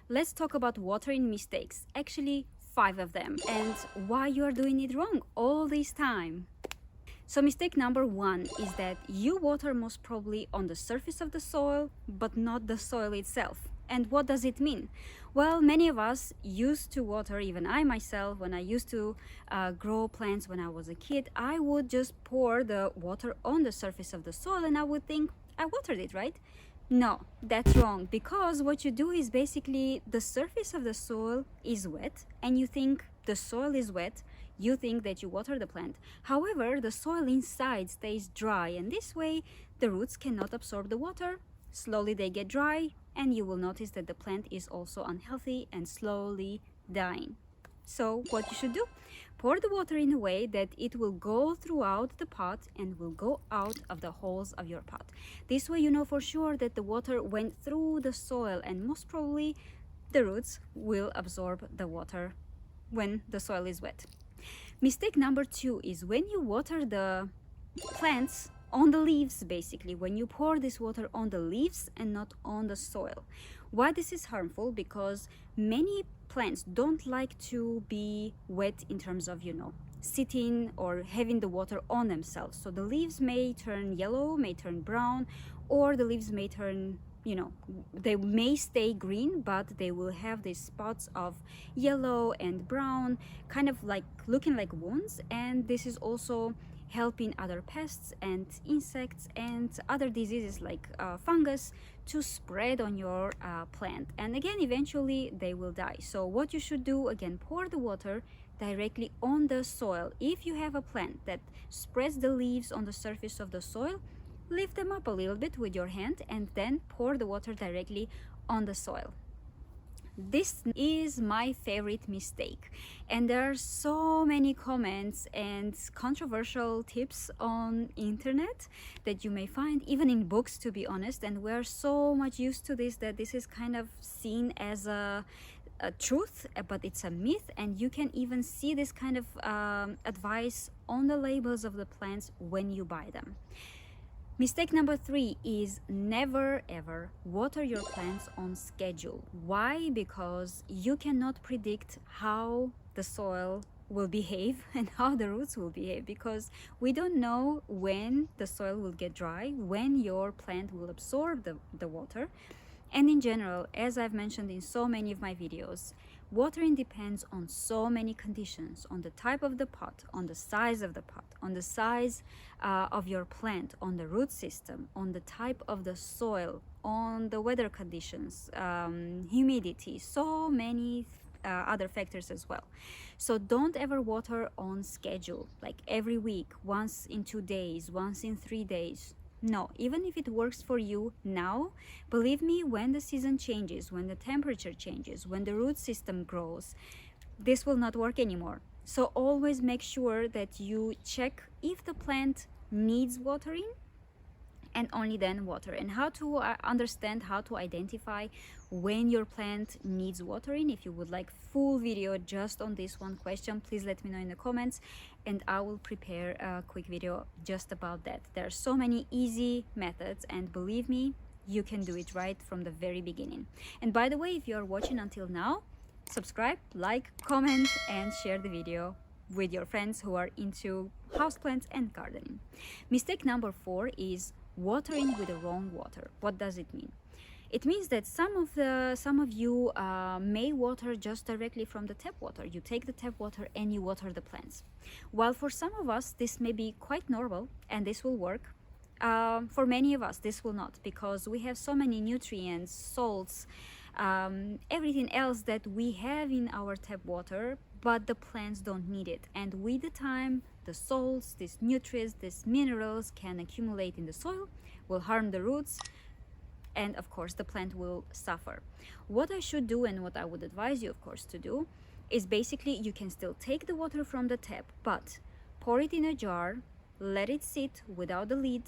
let's talk about watering mistakes. Actually, 5 of them, and why you are doing it wrong all this time. So mistake number 1 is that you water most probably on the surface of the soil, but not the soil itself. And what does it mean? Well, many of us used to water, even I myself, when I used to grow plants when I was a kid, I would just pour the water on the surface of the soil and I would think I watered it, right? No, that's wrong, because what you do is basically the surface of the soil is wet and you think the soil is wet, you think that you water the plant. However, the soil inside stays dry and this way the roots cannot absorb the water. Slowly they get dry and you will notice that the plant is also unhealthy and slowly dying. So what you should do? Pour the water in a way that it will go throughout the pot and will go out of the holes of your pot. This way you know for sure that the water went through the soil and most probably the roots will absorb the water when the soil is wet. Mistake number 2 is when you water the plants on the leaves, basically, when you pour this water on the leaves and not on the soil. Why this is harmful? Because many plants don't like to be wet in terms of, sitting or having the water on themselves. So the leaves may turn yellow, may turn brown, or the leaves may turn, they may stay green, but they will have these spots of yellow and brown, kind of like looking like wounds. And this is also helping other pests and insects and other diseases like fungus to spread on your plant, and again eventually they will die. So what you should do, again, pour the water directly on the soil. If you have a plant that spreads the leaves on the surface of the soil, lift them up a little bit with your hand and then pour the water directly on the soil. This is my favorite mistake, and there are so many comments and controversial tips on internet that you may find, even in books, to be honest, and we're so much used to this that this is kind of seen as a truth, but it's a myth. And you can even see this kind of advice on the labels of the plants when you buy them. Mistake number 3 is never ever water your plants on schedule. Why? Because you cannot predict how the soil will behave and how the roots will behave, because we don't know when the soil will get dry, when your plant will absorb the water. And in general, as I've mentioned in so many of my videos, watering depends on so many conditions, on the type of the pot, on the size of the pot, on the size of your plant, on the root system, on the type of the soil, on the weather conditions, humidity, so many other factors as well. So don't ever water on schedule, like every week, once in 2 days, once in 3 days. No, even if it works for you now, believe me, when the season changes, when the temperature changes, when the root system grows, this will not work anymore. So always make sure that you check if the plant needs watering and only then water. And how to understand, how to identify when your plant needs watering. If you would like full video just on this one question, please let me know in the comments and I will prepare a quick video just about that. There are so many easy methods, and believe me, you can do it right from the very beginning. And by the way, if you are watching until now, subscribe, like, comment and share the video with your friends who are into houseplants and gardening. Mistake number 4 is watering with the wrong water. What does it mean? It means that some of you may water just directly from the tap water. You take the tap water and you water the plants. While for some of us this may be quite normal and this will work, for many of us this will not, because we have so many nutrients, salts, everything else that we have in our tap water, but the plants don't need it. And with the time, the salts, these nutrients, these minerals can accumulate in the soil, will harm the roots, and of course the plant will suffer. What I should do, and what I would advise you of course to do, is basically you can still take the water from the tap, but pour it in a jar, let it sit without the lid,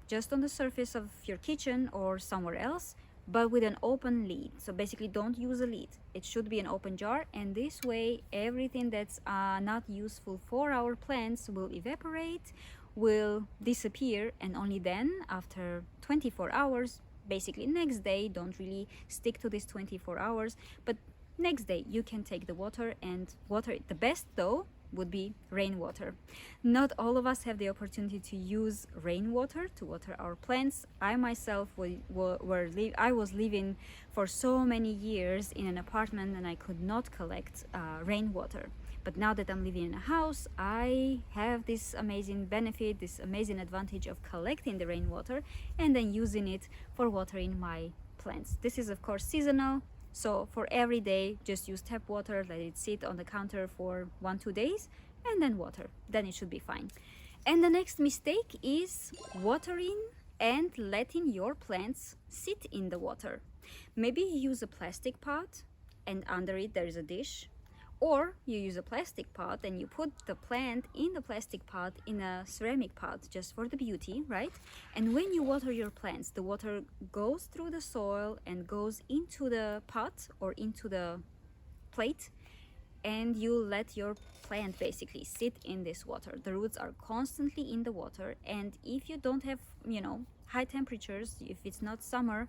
just on the surface of your kitchen or somewhere else, but with an open lid. So basically don't use a lid, it should be an open jar, and this way everything that's not useful for our plants will evaporate, will disappear, and only then after 24 hours basically next day. Don't really stick to this 24 hours, but next day you can take the water and water it. The best though would be rainwater. Not all of us have the opportunity to use rainwater to water our plants. I myself I was living for so many years in an apartment and I could not collect rainwater. But now that I'm living in a house, I have this amazing benefit, this amazing advantage of collecting the rainwater and then using it for watering my plants. This is of course seasonal. So for every day, just use tap water, let it sit on the counter for 1-2 days, and then water. Then it should be fine. And the next mistake is watering and letting your plants sit in the water. Maybe you use a plastic pot and under it there is a dish, or you use a plastic pot and you put the plant in the plastic pot in a ceramic pot just for the beauty, right? And when you water your plants, the water goes through the soil and goes into the pot or into the plate, and you let your plant basically sit in this water. The roots are constantly in the water, and if you don't have, high temperatures, if it's not summer,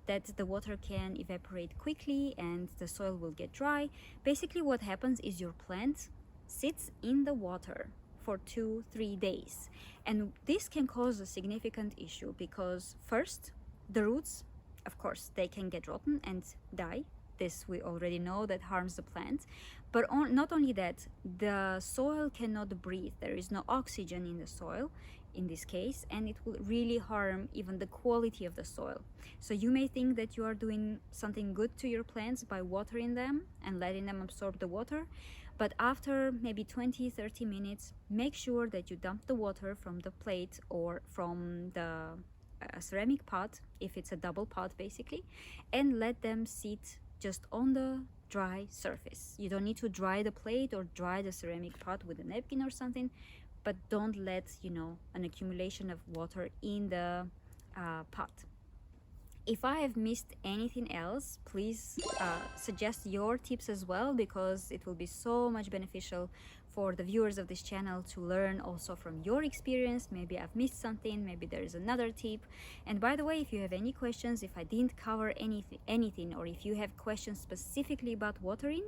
that the water can evaporate quickly and the soil will get dry. Basically what happens is your plant sits in the water for 2-3 days, and this can cause a significant issue because first, the roots, of course, they can get rotten and die. This we already know that harms the plant. But not only that, the soil cannot breathe. There is no oxygen in the soil in this case, and it will really harm even the quality of the soil. So you may think that you are doing something good to your plants by watering them and letting them absorb the water, but after maybe 20-30 minutes, make sure that you dump the water from the plate or from the ceramic pot, if it's a double pot basically, and let them sit just on the dry surface. You don't need to dry the plate or dry the ceramic pot with a napkin or something, but don't let an accumulation of water in the pot. If I have missed anything else, please suggest your tips as well, because it will be so much beneficial for the viewers of this channel to learn also from your experience. Maybe I've missed something, maybe there is another tip. And by the way, if you have any questions, if I didn't cover anything, or if you have questions specifically about watering,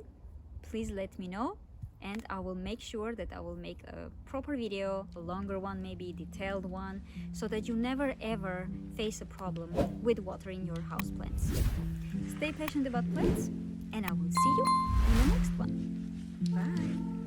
please let me know, and I will make sure that I will make a proper video, a longer one, maybe detailed one, so that you never ever face a problem with watering your houseplants. Stay patient about plants, and I will see you in the next one. Bye.